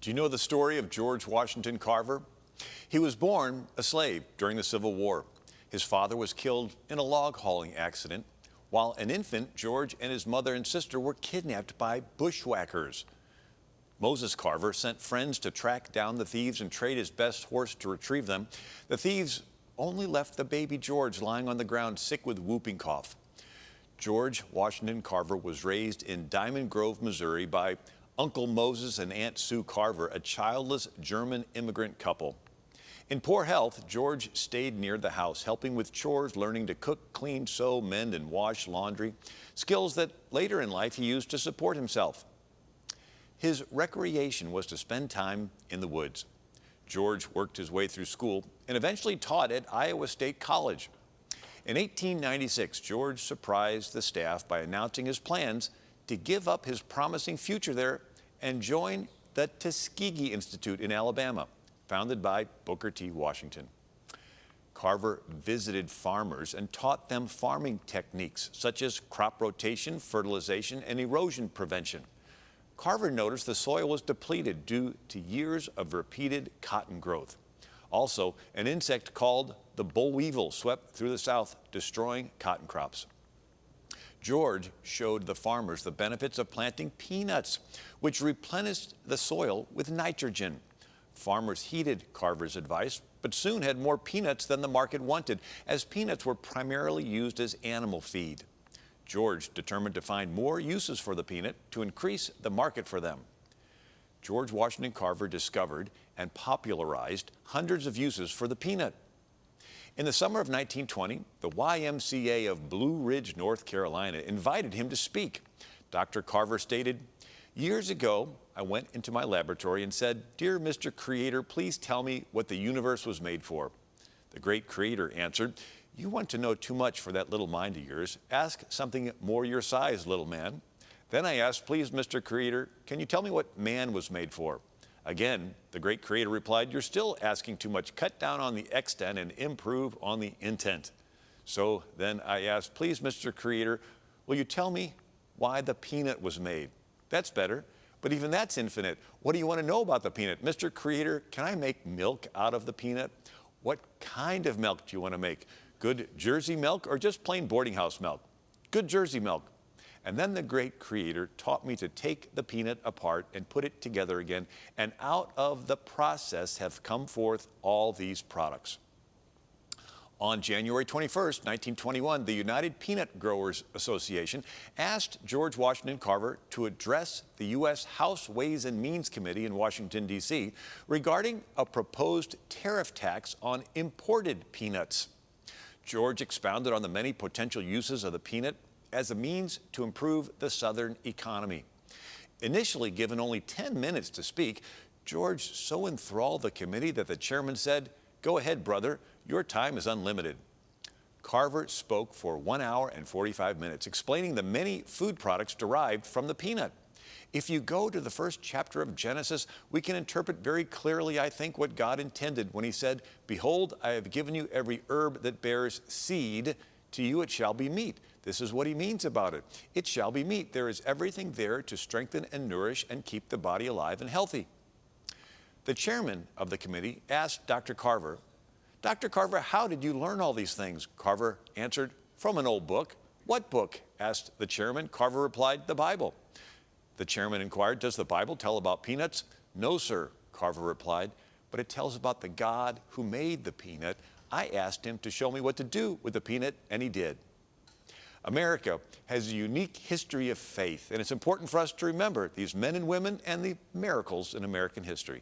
Do you know the story of George Washington Carver? He was born a slave during the Civil War. His father was killed in a log hauling accident. While an infant, George and his mother and sister were kidnapped by bushwhackers. Moses Carver sent friends to track down the thieves and trade his best horse to retrieve them. The thieves only left the baby George lying on the ground sick with whooping cough. George Washington Carver was raised in Diamond Grove, Missouri by Uncle Moses and Aunt Sue Carver, a childless German immigrant couple. In poor health, George stayed near the house, helping with chores, learning to cook, clean, sew, mend, and wash laundry, skills that later in life he used to support himself. His recreation was to spend time in the woods. George worked his way through school and eventually taught at Iowa State College. In 1896, George surprised the staff by announcing his plans to give up his promising future there and join the Tuskegee Institute in Alabama, founded by Booker T. Washington. Carver visited farmers and taught them farming techniques such as crop rotation, fertilization, and erosion prevention. Carver noticed the soil was depleted due to years of repeated cotton growth. Also, an insect called the boll weevil swept through the South, destroying cotton crops. George showed the farmers the benefits of planting peanuts, which replenished the soil with nitrogen. Farmers heeded Carver's advice, but soon had more peanuts than the market wanted, as peanuts were primarily used as animal feed. George determined to find more uses for the peanut to increase the market for them. George Washington Carver discovered and popularized hundreds of uses for the peanut. In the summer of 1920, the YMCA of Blue Ridge, North Carolina, invited him to speak. Dr. Carver stated, "Years ago, I went into my laboratory and said, 'Dear Mr. Creator, please tell me what the universe was made for.' The great Creator answered, 'You want to know too much for that little mind of yours. Ask something more your size, little man.' Then I asked, 'Please, Mr. Creator, can you tell me what man was made for?' Again, the great Creator replied, 'You're still asking too much. Cut down on the extent and improve on the intent.' So then I asked, 'Please, Mr. Creator, will you tell me why the peanut was made?' That's better, but even that's infinite. What do you want to know about the peanut? Mr. Creator, can I make milk out of the peanut? What kind of milk do you want to make? Good Jersey milk or just plain boarding house milk? Good Jersey milk." And then the great Creator taught me to take the peanut apart and put it together again, and out of the process have come forth all these products. On January 21st, 1921, the United Peanut Growers Association asked George Washington Carver to address the U.S. House Ways and Means Committee in Washington, D.C. regarding a proposed tariff tax on imported peanuts. George expounded on the many potential uses of the peanut as a means to improve the Southern economy. Initially given only 10 minutes to speak, George so enthralled the committee that the chairman said, "Go ahead, brother, your time is unlimited." Carver spoke for 1 hour and 45 minutes, explaining the many food products derived from the peanut. If you go to the first chapter of Genesis, we can interpret very clearly, I think, what God intended when he said, "Behold, I have given you every herb that bears seed. To you it shall be meat." This is what he means about it. It shall be meat. There is everything there to strengthen and nourish and keep the body alive and healthy. The chairman of the committee asked Dr. Carver, "Dr. Carver, how did you learn all these things?" Carver answered, "From an old book." "What book?" asked the chairman. Carver replied, "The Bible." The chairman inquired, "Does the Bible tell about peanuts?" "No, sir," Carver replied, "but it tells about the God who made the peanut. I asked him to show me what to do with the peanut, and he did." America has a unique history of faith, and it's important for us to remember these men and women and the miracles in American history.